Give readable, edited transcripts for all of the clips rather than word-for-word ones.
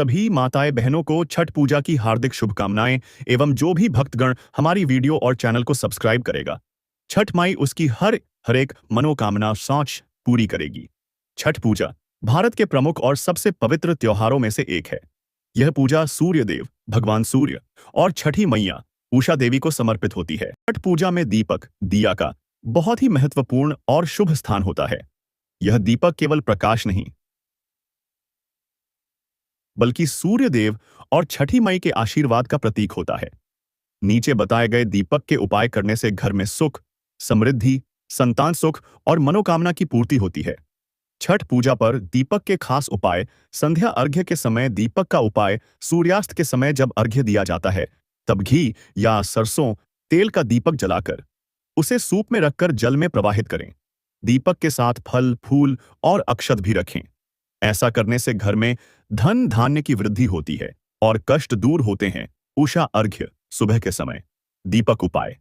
सभी माताएं बहनों को छठ पूजा की हार्दिक शुभकामनाएं एवं जो भी भक्तगण हमारी वीडियो और चैनल को सब्सक्राइब करेगा, छठ माई उसकी हर एक मनोकामना सोच पूरी करेगी। छठ पूजा भारत के प्रमुख और सबसे पवित्र त्योहारों में से एक है। यह पूजा सूर्य देव भगवान सूर्य और छठी मैया उषा देवी को समर्पित होती है। छठ पूजा में दीपक दिया का बहुत ही महत्वपूर्ण और शुभ स्थान होता है। यह दीपक केवल प्रकाश नहीं बल्कि सूर्य देव और छठी मई के आशीर्वाद का प्रतीक होता है। नीचे बताए गए दीपक के उपाय करने से घर में सुख, समृद्धि, संतान सुख और मनोकामना की पूर्ति होती है। छठ पूजा पर दीपक के खास उपाय। संध्या अर्घ्य के समय दीपक का उपाय। सूर्यास्त के समय जब अर्घ्य दिया जाता है तब घी या सरसों तेल का दीपक जलाकर उसे सूप में रखकर जल में प्रवाहित करें। दीपक के साथ फल, फूल और अक्षत भी रखें। ऐसा करने से घर में धन धान्य की वृद्धि होती है और कष्ट दूर होते हैं। उषा अर्घ्य सुबह के समय दीपक उपाय।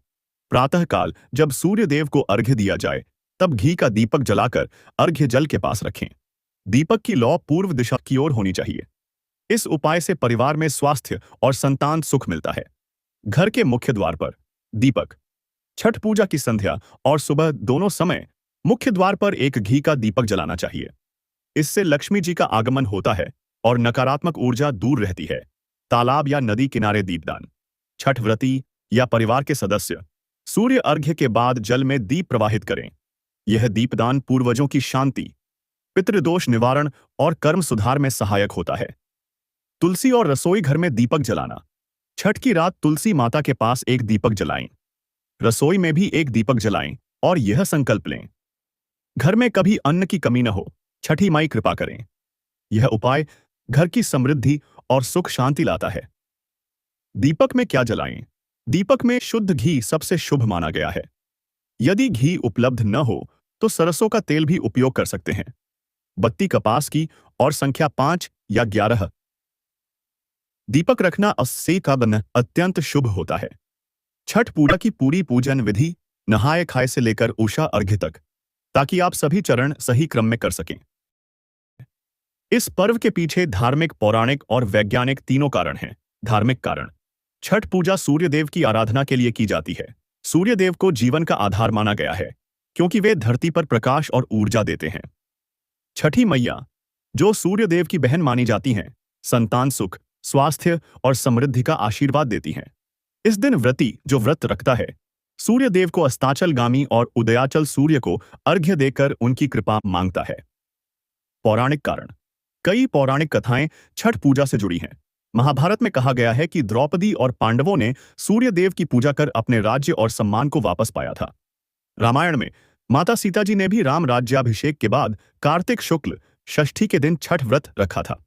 प्रातःकाल जब सूर्य देव को अर्घ्य दिया जाए तब घी का दीपक जलाकर अर्घ्य जल के पास रखें। दीपक की लौ पूर्व दिशा की ओर होनी चाहिए। इस उपाय से परिवार में स्वास्थ्य और संतान सुख मिलता है। घर के मुख्य द्वार पर दीपक। छठ पूजा की संध्या और सुबह दोनों समय मुख्य द्वार पर एक घी का दीपक जलाना चाहिए। इससे लक्ष्मी जी का आगमन होता है और नकारात्मक ऊर्जा दूर रहती है। तालाब या नदी किनारे दीपदान। छठ व्रती या परिवार के सदस्य सूर्य अर्घ्य के बाद जल में दीप प्रवाहित करें। यह दीपदान पूर्वजों की शांति, पितृदोष निवारण और कर्म सुधार में सहायक होता है। तुलसी और रसोई घर में दीपक जलाना। छठ की रात तुलसी माता के पास एक दीपक जलाएं। रसोई में भी एक दीपक जलाएं और यह संकल्प लें, घर में कभी अन्न की कमी न हो, छठी माई कृपा करें। यह उपाय घर की समृद्धि और सुख शांति लाता है। दीपक में क्या जलाएं? दीपक में शुद्ध घी सबसे शुभ माना गया है। यदि घी उपलब्ध न हो तो सरसों का तेल भी उपयोग कर सकते हैं। बत्ती कपास की और संख्या 5 या 11 दीपक रखना अस्से का बन अत्यंत शुभ होता है। छठ पूजा की पूरी पूजन विधि नहाए खाए से लेकर उषा अर्घ्य तक, ताकि आप सभी चरण सही क्रम में कर सकें। इस पर्व के पीछे धार्मिक, पौराणिक और वैज्ञानिक तीनों कारण हैं। धार्मिक कारण। छठ पूजा सूर्यदेव की आराधना के लिए की जाती है। सूर्यदेव को जीवन का आधार माना गया है क्योंकि वे धरती पर प्रकाश और ऊर्जा देते हैं। छठी मैया, जो सूर्यदेव की बहन मानी जाती हैं, संतान सुख, स्वास्थ्य और समृद्धि का आशीर्वाद देती हैं। इस दिन व्रती जो व्रत रखता है, सूर्यदेव को अस्ताचलगामी और उदयाचल सूर्य को अर्घ्य देकर उनकी कृपा मांगता है। पौराणिक कारण। कई पौराणिक कथाएं छठ पूजा से जुड़ी हैं। महाभारत में कहा गया है कि द्रौपदी और पांडवों ने सूर्यदेव की पूजा कर अपने राज्य और सम्मान को वापस पाया था। रामायण में माता सीता जी ने भी राम राज्याभिषेक के बाद कार्तिक शुक्ल षष्ठी के दिन छठ व्रत रखा था।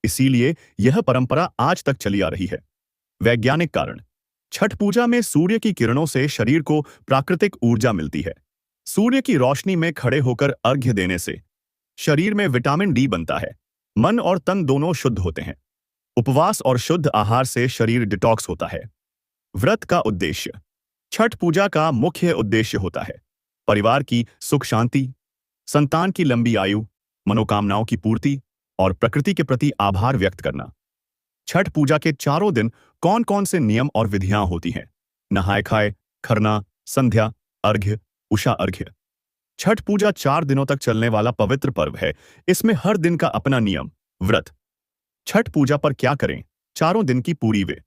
इसीलिए यह परंपरा आज तक चली आ रही है। वैज्ञानिक कारण। छठ पूजा में सूर्य की किरणों से शरीर को प्राकृतिक ऊर्जा मिलती है। सूर्य की रोशनी में खड़े होकर अर्घ्य देने से शरीर में विटामिन डी बनता है। मन और तन दोनों शुद्ध होते हैं। उपवास और शुद्ध आहार से शरीर डिटॉक्स होता है। व्रत का उद्देश्य। छठ पूजा का मुख्य उद्देश्य होता है परिवार की सुख शांति, संतान की लंबी आयु, मनोकामनाओं की पूर्ति और प्रकृति के प्रति आभार व्यक्त करना। छठ पूजा के चारों दिन कौन कौन से नियम और विधियां होती हैं? नहाए खाए, खरना, संध्या, अर्घ्य, उषा अर्घ्य। छठ पूजा 4 दिनों तक चलने वाला पवित्र पर्व है। इसमें हर दिन का अपना नियम, व्रत। छठ पूजा पर क्या करें? चारों दिन की पूरी वे।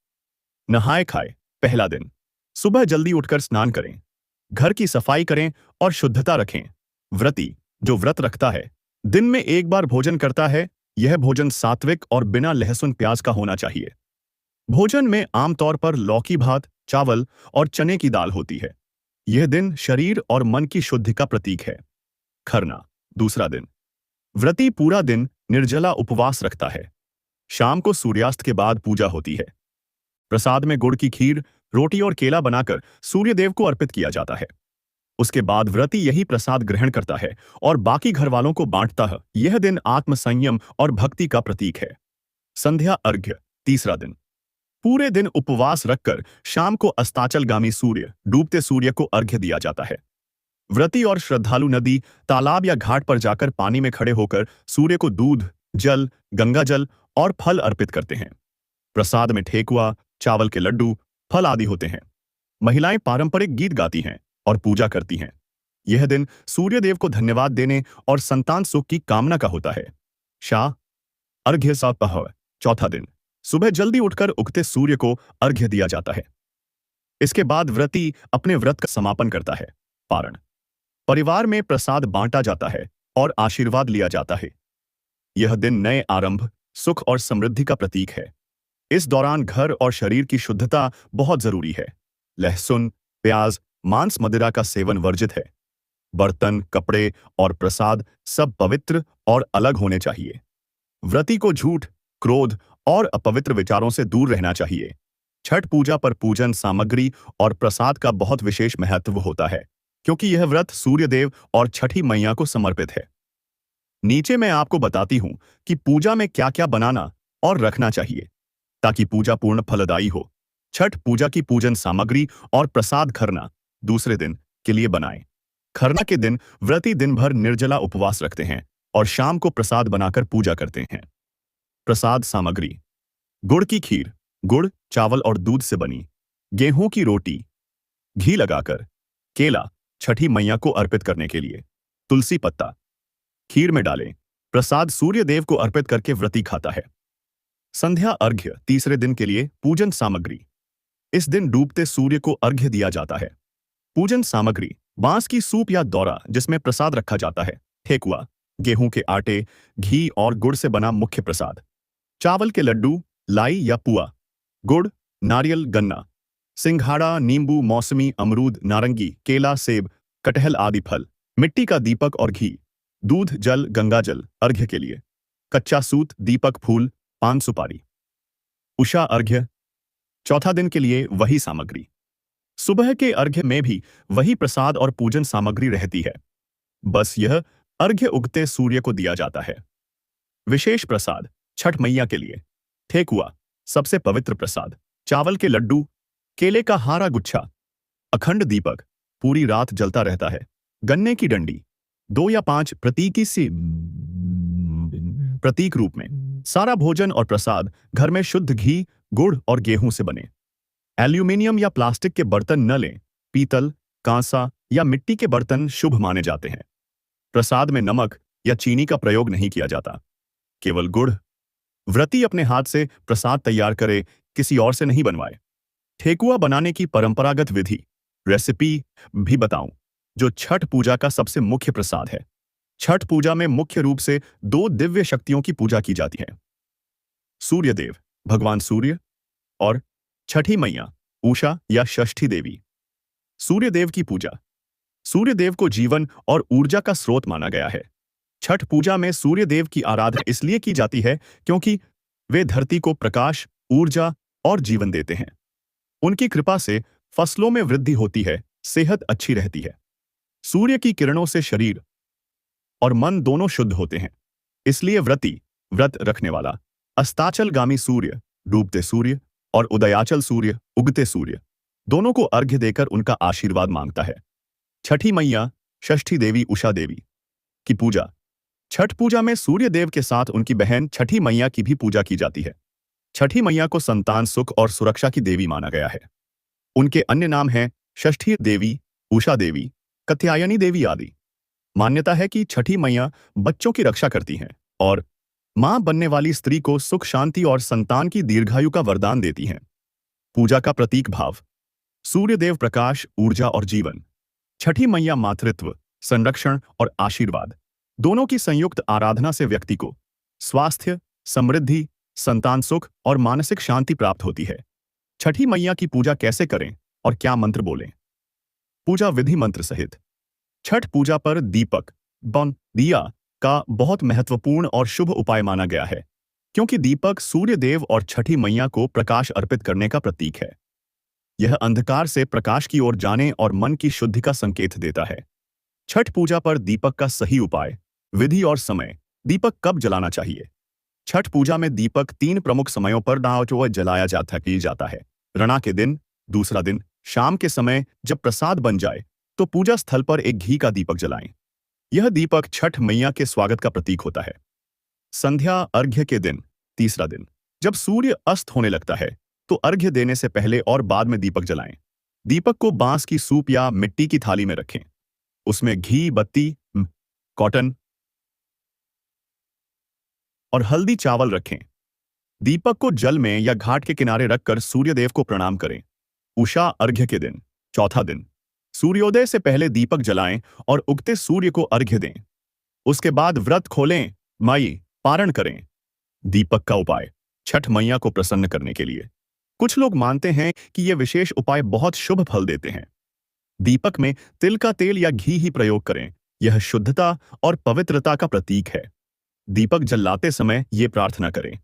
नहाए खाए। पहला दिन सुबह जल्दी उठकर स्नान करें, घर की सफाई करें और शुद्धता रखें। व्रती जो व्रत रखता है, दिन में एक बार भोजन करता है। यह भोजन सात्विक और बिना लहसुन प्याज का होना चाहिए। भोजन में आमतौर पर लौकी भात, चावल और चने की दाल होती है। यह दिन शरीर और मन की शुद्धि का प्रतीक है। खरना दूसरा दिन। व्रती पूरा दिन निर्जला उपवास रखता है। शाम को सूर्यास्त के बाद पूजा होती है। प्रसाद में गुड़ की खीर, रोटी और केला बनाकर सूर्यदेव को अर्पित किया जाता है। उसके बाद व्रती यही प्रसाद ग्रहण करता है और बाकी घर वालों को बांटता है। यह दिन आत्मसंयम और भक्ति का प्रतीक है। संध्या अर्घ्य तीसरा दिन। पूरे दिन उपवास रखकर शाम को अस्ताचलगामी सूर्य, डूबते सूर्य को अर्घ्य दिया जाता है। व्रती और श्रद्धालु नदी, तालाब या घाट पर जाकर पानी में खड़े होकर सूर्य को दूध, जल, गंगा जल और फल अर्पित करते हैं। प्रसाद में ठेकुआ, चावल के लड्डू, फल आदि होते हैं। महिलाएं पारंपरिक गीत गाती हैं और पूजा करती हैं। यह दिन सूर्य देव को धन्यवाद देने और संतान सुख की कामना का होता है। शाह अर्घ्य सप्ताह चौथा दिन सुबह जल्दी उठकर उगते सूर्य को अर्घ्य दिया जाता है। इसके बाद व्रती अपने व्रत का समापन करता है। पारण परिवार में प्रसाद बांटा जाता है और आशीर्वाद लिया जाता है। यह दिन नए आरंभ, सुख और समृद्धि का प्रतीक है। इस दौरान घर और शरीर की शुद्धता बहुत जरूरी है। लहसुन, प्याज, मांस, मदिरा का सेवन वर्जित है। बर्तन, कपड़े और प्रसाद सब पवित्र और अलग होने चाहिए। व्रती को झूठ, क्रोध और अपवित्र विचारों से दूर रहना चाहिए। छठ पूजा पर पूजन सामग्री और प्रसाद का बहुत विशेष महत्व होता है, क्योंकि यह व्रत सूर्य देव और छठी मैया को समर्पित है। नीचे मैं आपको बताती हूं कि पूजा में क्या क्या बनाना और रखना चाहिए ताकि पूजा पूर्ण फलदायी हो। छठ पूजा की पूजन सामग्री और प्रसाद खरना दूसरे दिन के लिए बनाएं। खरना के दिन व्रती दिन भर निर्जला उपवास रखते हैं और शाम को प्रसाद बनाकर पूजा करते हैं। प्रसाद सामग्री: गुड़ की खीर, गुड़, चावल और दूध से बनी। गेहूं की रोटी, घी लगाकर। केला, छठी मैया को अर्पित करने के लिए। तुलसी पत्ता खीर में डालें। प्रसाद सूर्य देव को अर्पित करके व्रती खाता है। संध्या अर्घ्य तीसरे दिन के लिए पूजन सामग्री: इस दिन डूबते सूर्य को अर्घ्य दिया जाता है। पूजन सामग्री: बांस की सूप या दौरा जिसमें प्रसाद रखा जाता है। ठेकुआ, गेहूं के आटे, घी और गुड़ से बना मुख्य प्रसाद। चावल के लड्डू, लाई या पुआ। गुड़, नारियल, गन्ना। सिंघाड़ा, नींबू, मौसमी, अमरूद, नारंगी, केला, सेब, कटहल आदि फल। मिट्टी का दीपक और घी। दूध, जल, गंगा जल अर्घ्य के लिए। कच्चा सूत, दीपक, फूल, पान सुपारी। उषा अर्घ्य चौथा दिन के लिए वही सामग्री। सुबह के अर्घ्य में भी वही प्रसाद और पूजन सामग्री रहती है, बस यह अर्घ्य उगते सूर्य को दिया जाता है। विशेष प्रसाद छठ मैया के लिए: ठेकुआ, सबसे पवित्र प्रसाद। चावल के लड्डू, केले का हारा गुच्छा। अखंड दीपक, पूरी रात जलता रहता है। गन्ने की डंडी, 2 या 5 प्रतीक रूप में। सारा भोजन और प्रसाद घर में शुद्ध घी, गुड़ और गेहूं से बने। एल्यूमिनियम या प्लास्टिक के बर्तन न लें। पीतल, कांसा या मिट्टी के बर्तन शुभ माने जाते हैं। प्रसाद में नमक या चीनी का प्रयोग नहीं किया जाता, केवल गुड़। व्रती अपने हाथ से प्रसाद तैयार करे, किसी और से नहीं बनवाए। ठेकुआ बनाने की परंपरागत विधि, रेसिपी भी बताऊं, जो छठ पूजा का सबसे मुख्य प्रसाद है। छठ पूजा में मुख्य रूप से 2 दिव्य शक्तियों की पूजा की जाती है: सूर्य देव, भगवान सूर्य, और छठी मैया, उषा या षष्ठी देवी। सूर्य देव की पूजा: सूर्य देव को जीवन और ऊर्जा का स्रोत माना गया है। छठ पूजा में सूर्य देव की आराधना इसलिए की जाती है क्योंकि वे धरती को प्रकाश, ऊर्जा और जीवन देते हैं। उनकी कृपा से फसलों में वृद्धि होती है, सेहत अच्छी रहती है। सूर्य की किरणों से शरीर और मन दोनों शुद्ध होते हैं। इसलिए व्रत रखने वाला अस्ताचलगामी सूर्य, डूबते सूर्य, और उदयाचल सूर्य, उगते सूर्य, दोनों को अर्घ्य देकर उनका आशीर्वाद मांगता है। छठी मैया, षष्ठी देवी, उषा देवी की पूजा: छठ पूजा में सूर्य देव के साथ उनकी बहन छठी मैया की भी पूजा की जाती है। छठी मैया को संतान सुख और सुरक्षा की देवी माना गया है। उनके अन्य नाम हैं षष्ठी देवी, उषा देवी, कात्यायनी देवी आदि। मान्यता है कि छठी मैया बच्चों की रक्षा करती हैं और मां बनने वाली स्त्री को सुख, शांति और संतान की दीर्घायु का वरदान देती हैं। पूजा का प्रतीक भाव: सूर्य देव प्रकाश, ऊर्जा और जीवन। छठी मैया मातृत्व, संरक्षण और आशीर्वाद। दोनों की संयुक्त आराधना से व्यक्ति को स्वास्थ्य, समृद्धि, संतान सुख और मानसिक शांति प्राप्त होती है। छठी मैया की पूजा कैसे करें और क्या मंत्र बोलें? पूजा विधि मंत्र सहित। छठ पूजा पर दीपक, दिया का बहुत महत्वपूर्ण और शुभ उपाय माना गया है, क्योंकि दीपक सूर्य देव और छठी मैया को प्रकाश अर्पित करने का प्रतीक है। यह अंधकार से प्रकाश की ओर जाने और मन की शुद्धि का संकेत देता है। छठ पूजा पर दीपक का सही उपाय, विधि और समय। दीपक कब जलाना चाहिए? छठ पूजा में दीपक 3 प्रमुख समयों पर जलाया जाता है। रणा के दिन, दूसरा दिन, शाम के समय जब प्रसाद बन जाए तो पूजा स्थल पर एक घी का दीपक जलाएं। यह दीपक छठ मैया के स्वागत का प्रतीक होता है। संध्या अर्घ्य के दिन तीसरा दिन, जब सूर्य अस्त होने लगता है तो अर्घ्य देने से पहले और बाद में दीपक जलाएं। दीपक को बांस की सूप या मिट्टी की थाली में रखें। उसमें घी, बत्ती, कॉटन और हल्दी चावल रखें। दीपक को जल में या घाट के किनारे रखकर सूर्यदेव को प्रणाम करें। उषा अर्घ्य के दिन, चौथा दिन, सूर्योदय से पहले दीपक जलाएं और उगते सूर्य को अर्घ्य दें। उसके बाद व्रत खोलें, माई पारण करें। दीपक का उपाय, छठ मैया को प्रसन्न करने के लिए। कुछ लोग मानते हैं कि ये विशेष उपाय बहुत शुभ फल देते हैं। दीपक में तिल का तेल या घी ही प्रयोग करें। यह शुद्धता और पवित्रता का प्रतीक है। दीपक जलाते समय ये प्रार्थना करें,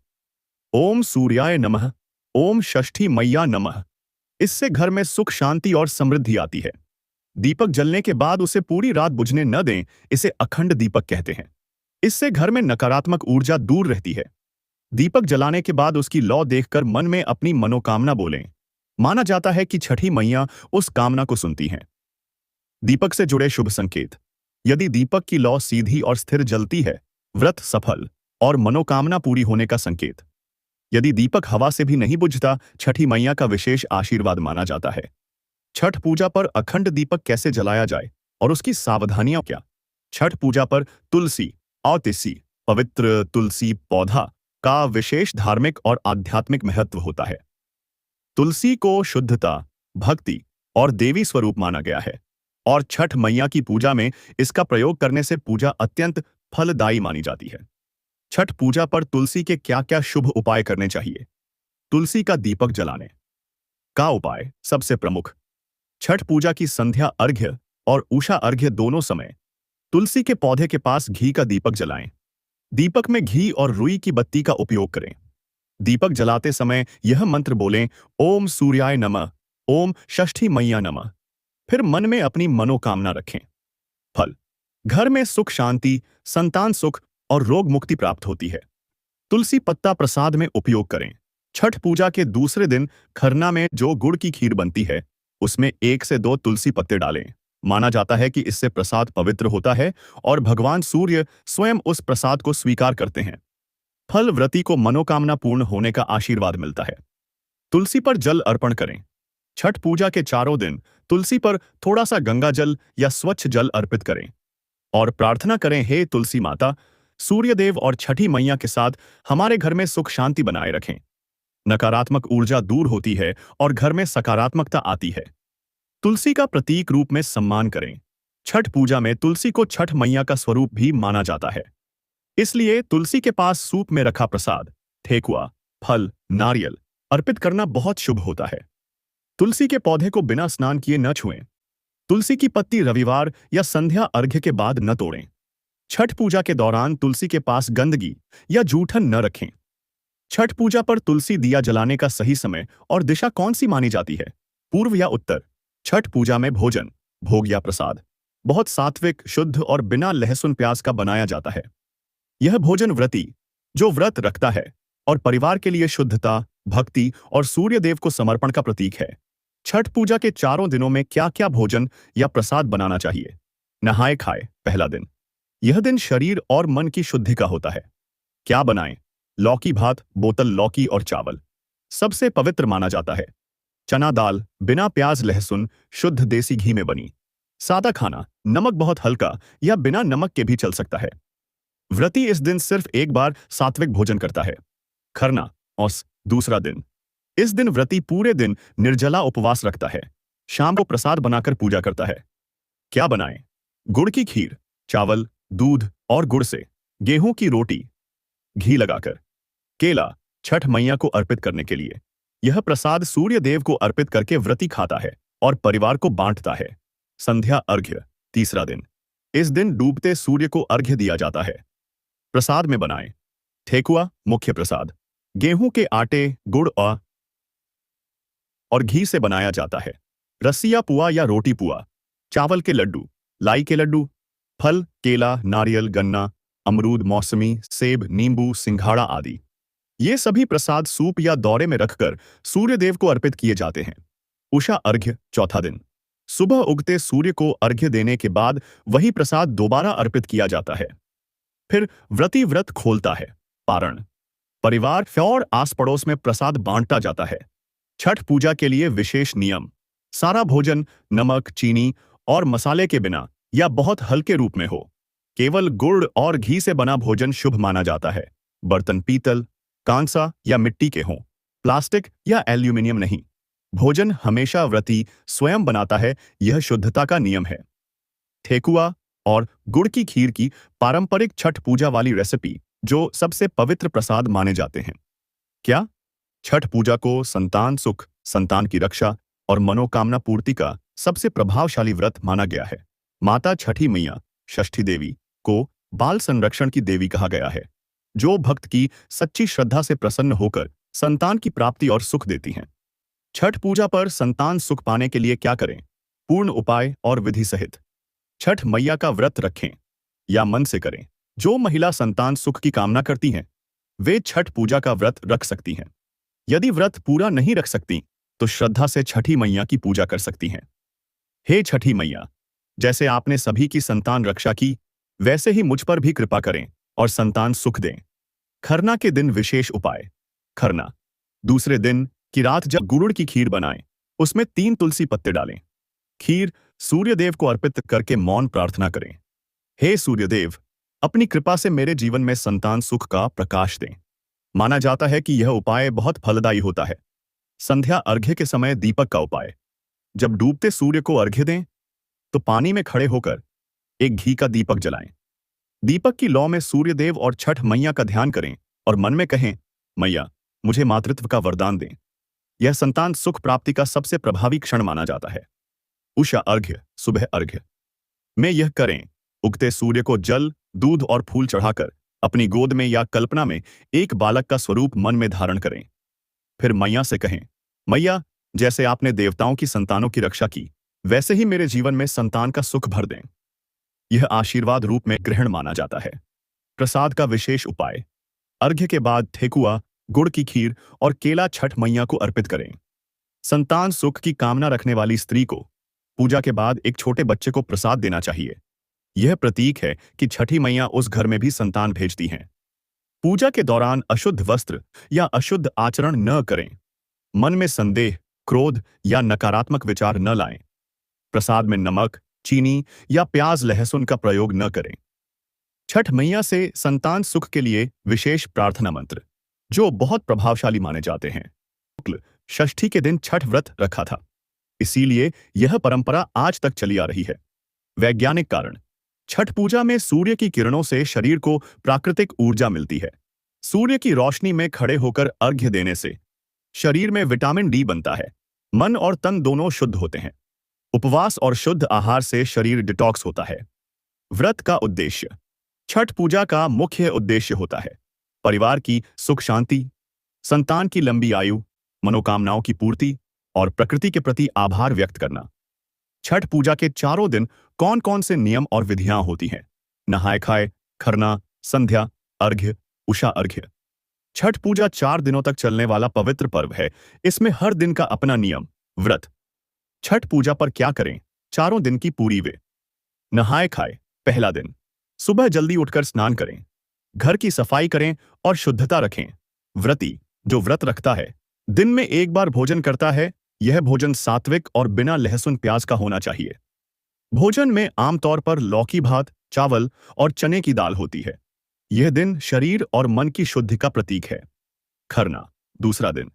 ओम सूर्याय नमः, ओम षष्ठी मैया नमः। इससे घर में सुख, शांति और समृद्धि आती है। दीपक जलने के बाद उसे पूरी रात बुझने न दें। इसे अखंड दीपक कहते हैं। इससे घर में नकारात्मक ऊर्जा दूर रहती है। दीपक जलाने के बाद उसकी लौ देखकर मन में अपनी मनोकामना बोलें। माना जाता है कि छठी मैया उस कामना को सुनती हैं। दीपक से जुड़े शुभ संकेत, यदि दीपक की लौ सीधी और स्थिर जलती है, व्रत सफल और मनोकामना पूरी होने का संकेत। यदि दीपक हवा से भी नहीं बुझता, छठी मैया का विशेष आशीर्वाद माना जाता है। छठ पूजा पर अखंड दीपक कैसे जलाया जाए और उसकी सावधानियां क्या? छठ पूजा पर तुलसी और तिसी, पवित्र तुलसी पौधा का विशेष धार्मिक और आध्यात्मिक महत्व होता है। तुलसी को शुद्धता, भक्ति और देवी स्वरूप माना गया है और छठ मैया की पूजा में इसका प्रयोग करने से पूजा अत्यंत फलदायी मानी जाती है। छठ पूजा पर तुलसी के क्या-क्या शुभ उपाय करने चाहिए? तुलसी का दीपक जलाने का उपाय सबसे प्रमुख, छठ पूजा की संध्या अर्घ्य और उषा अर्घ्य दोनों समय तुलसी के पौधे के पास घी का दीपक जलाएं। दीपक में घी और रुई की बत्ती का उपयोग करें। दीपक जलाते समय यह मंत्र बोलें, ओम सूर्याय नमः, ओम षष्ठी मैया नमः। फिर मन में अपनी मनोकामना रखें। फल, घर में सुख, शांति, संतान सुख और रोग मुक्ति प्राप्त होती है। तुलसी पत्ता प्रसाद में उपयोग करें। छठ पूजा के दूसरे दिन खरना में जो गुड़ की खीर बनती है, उसमें 1 से 2 तुलसी पत्ते डालें। माना जाता है कि इससे प्रसाद पवित्र होता है और भगवान सूर्य स्वयं उस प्रसाद को स्वीकार करते हैं। फल, व्रती को मनोकामना पूर्ण होने का आशीर्वाद मिलता है। तुलसी पर जल अर्पण करें। छठ पूजा के चारों दिन तुलसी पर थोड़ा सा गंगा जल या स्वच्छ जल अर्पित करें और प्रार्थना करें, हे तुलसी माता, सूर्यदेव और छठी मैया के साथ हमारे घर में सुख शांति बनाए रखें। नकारात्मक ऊर्जा दूर होती है और घर में सकारात्मकता आती है। तुलसी का प्रतीक रूप में सम्मान करें। छठ पूजा में तुलसी को छठ मैया का स्वरूप भी माना जाता है। इसलिए तुलसी के पास सूप में रखा प्रसाद, ठेकुआ, फल, नारियल अर्पित करना बहुत शुभ होता है। तुलसी के पौधे को बिना स्नान किए न छुएं। तुलसी की पत्ती रविवार या संध्या अर्घ्य के बाद न तोड़ें। छठ पूजा के दौरान तुलसी के पास गंदगी या जूठन न रखें। छठ पूजा पर तुलसी दिया जलाने का सही समय और दिशा कौन सी मानी जाती है? पूर्व या उत्तर? छठ पूजा में भोजन, भोग या प्रसाद बहुत सात्विक, शुद्ध और बिना लहसुन प्याज का बनाया जाता है। यह भोजन व्रती जो व्रत रखता है और परिवार के लिए शुद्धता, भक्ति और सूर्यदेव को समर्पण का प्रतीक है। छठ पूजा के चारों दिनों में क्या-क्या भोजन या प्रसाद बनाना चाहिए? नहाए खाए पहला दिन, यह दिन शरीर और मन की शुद्धि का होता है। क्या बनाएं? लौकी भात, बोतल लौकी और चावल सबसे पवित्र माना जाता है। चना दाल, बिना प्याज लहसुन, शुद्ध देसी घी में बनी। सादा खाना, नमक बहुत हल्का या बिना नमक के भी चल सकता है। व्रती इस दिन सिर्फ एक बार सात्विक भोजन करता है। खरना औस दूसरा दिन, इस दिन व्रती पूरे दिन निर्जला उपवास रखता है। शाम को प्रसाद बनाकर पूजा करता है। क्या बनाएं? गुड़ की खीर, चावल, दूध और गुड़ से, गेहूं की रोटी, घी लगाकर, केला, छठ मैया को अर्पित करने के लिए। यह प्रसाद सूर्य देव को अर्पित करके व्रती खाता है और परिवार को बांटता है। संध्या अर्घ्य तीसरा दिन, इस दिन डूबते सूर्य को अर्घ्य दिया जाता है। प्रसाद में बनाएं, ठेकुआ मुख्य प्रसाद, गेहूं के आटे, गुड़ और घी से बनाया जाता है। रसिया पुआ या रोटी पुआ, चावल के लड्डू, लाई के लड्डू, फल, केला, नारियल, गन्ना, अमरूद, मौसमी, सेब, नींबू, सिंघाड़ा आदि। ये सभी प्रसाद सूप या दौरे में रखकर सूर्यदेव को अर्पित किए जाते हैं। उषा अर्घ्य चौथा दिन, सुबह उगते सूर्य को अर्घ्य देने के बाद वही प्रसाद दोबारा अर्पित किया जाता है। फिर व्रती व्रत खोलता है। पारण, परिवार और आस पड़ोस में प्रसाद बांटा जाता है। छठ पूजा के लिए विशेष नियम। सारा भोजन नमक, चीनी और मसाले के बिना या बहुत हल्के रूप में हो। केवल गुड़ और घी से बना भोजन शुभ माना जाता है। बर्तन पीतल, कांसा या मिट्टी के हों, प्लास्टिक या एल्यूमिनियम नहीं। भोजन हमेशा व्रती स्वयं बनाता है, यह शुद्धता का नियम है। ठेकुआ और गुड़ की खीर की पारंपरिक छठ पूजा वाली रेसिपी, जो सबसे पवित्र प्रसाद माने जाते हैं। क्या छठ पूजा को संतान सुख, संतान की रक्षा और मनोकामना पूर्ति का सबसे प्रभावशाली व्रत माना गया है। माता छठी मैया, षष्ठी देवी, को बाल संरक्षण की देवी कहा गया है, जो भक्त की सच्ची श्रद्धा से प्रसन्न होकर संतान की प्राप्ति और सुख देती हैं। छठ पूजा पर संतान सुख पाने के लिए क्या करें? पूर्ण उपाय और विधि सहित छठ मैया का व्रत रखें या मन से करें। जो महिला संतान सुख की कामना करती हैं, वे छठ पूजा का व्रत रख सकती हैं। यदि व्रत पूरा नहीं रख सकती, तो श्रद्धा से छठी मैया की पूजा कर सकती हैं। हे छठी मैया, जैसे आपने सभी की संतान रक्षा की, वैसे ही मुझ पर भी कृपा करें और संतान सुख दें। खरना के दिन विशेष उपाय। खरना दूसरे दिन की रात जब गुड़ की खीर बनाएं, उसमें 3 तुलसी पत्ते डालें। खीर सूर्यदेव को अर्पित करके मौन प्रार्थना करें। हे सूर्यदेव, अपनी कृपा से मेरे जीवन में संतान सुख का प्रकाश दें। माना जाता है कि यह उपाय बहुत फलदायी होता है। संध्या अर्घ्य के समय दीपक का उपाय। जब डूबते सूर्य को अर्घ्य दें, तो पानी में खड़े होकर एक घी का दीपक जलाएं। दीपक की लौ में सूर्यदेव और छठ मैया का ध्यान करें और मन में कहें, मैया, मुझे मातृत्व का वरदान दें। यह संतान सुख प्राप्ति का सबसे प्रभावी क्षण माना जाता है। उषा अर्घ्य, सुबह अर्घ्य में यह करें। उगते सूर्य को जल, दूध और फूल चढ़ाकर अपनी गोद में या कल्पना में एक बालक का स्वरूप मन में धारण करें। फिर मैया से कहें, मैया, जैसे आपने देवताओं की संतानों की रक्षा की, वैसे ही मेरे जीवन में संतान का सुख भर दें। यह आशीर्वाद रूप में ग्रहण माना जाता है। प्रसाद का विशेष उपाय। अर्घ्य के बाद ठेकुआ, गुड़ की खीर और केला छठ मैया को अर्पित करें। संतान सुख की कामना रखने वाली स्त्री को पूजा के बाद एक छोटे बच्चे को प्रसाद देना चाहिए। यह प्रतीक है कि छठी मैया उस घर में भी संतान भेजती हैं। पूजा के दौरान अशुद्ध वस्त्र या अशुद्ध आचरण न करें। मन में संदेह, क्रोध या नकारात्मक विचार न लाएं। प्रसाद में नमक, चीनी या प्याज लहसुन का प्रयोग न करें। छठ मैया से संतान सुख के लिए विशेष प्रार्थना मंत्र, जो बहुत प्रभावशाली माने जाते हैं। शुक्ल षष्ठी के दिन छठ व्रत रखा था, इसीलिए यह परंपरा आज तक चली आ रही है। वैज्ञानिक कारण। छठ पूजा में सूर्य की किरणों से शरीर को प्राकृतिक ऊर्जा मिलती है। सूर्य की रोशनी में खड़े होकर अर्घ्य देने से शरीर में विटामिन डी बनता है। मन और तन दोनों शुद्ध होते हैं। उपवास और शुद्ध आहार से शरीर डिटॉक्स होता है। व्रत का उद्देश्य। छठ पूजा का मुख्य उद्देश्य होता है परिवार की सुख शांति, संतान की लंबी आयु, मनोकामनाओं की पूर्ति और प्रकृति के प्रति आभार व्यक्त करना। छठ पूजा के चारों दिन कौन कौन से नियम और विधियां होती हैं? नहाय खाए, खरना, संध्या, अर्घ्य, उषा अर्घ्य। छठ पूजा 4 दिनों तक चलने वाला पवित्र पर्व है। इसमें हर दिन का अपना नियम, व्रत। छठ पूजा पर क्या करें? चारों दिन की पूरी वे। नहाय खाए। पहला दिन, सुबह जल्दी उठकर स्नान करें, घर की सफाई करें और शुद्धता रखें। व्रती, जो व्रत रखता है, दिन में एक बार भोजन करता है। यह भोजन सात्विक और बिना लहसुन प्याज का होना चाहिए। भोजन में आमतौर पर लौकी भात, चावल और चने की दाल होती है। यह दिन शरीर और मन की शुद्धि का प्रतीक है। खरना, दूसरा दिन,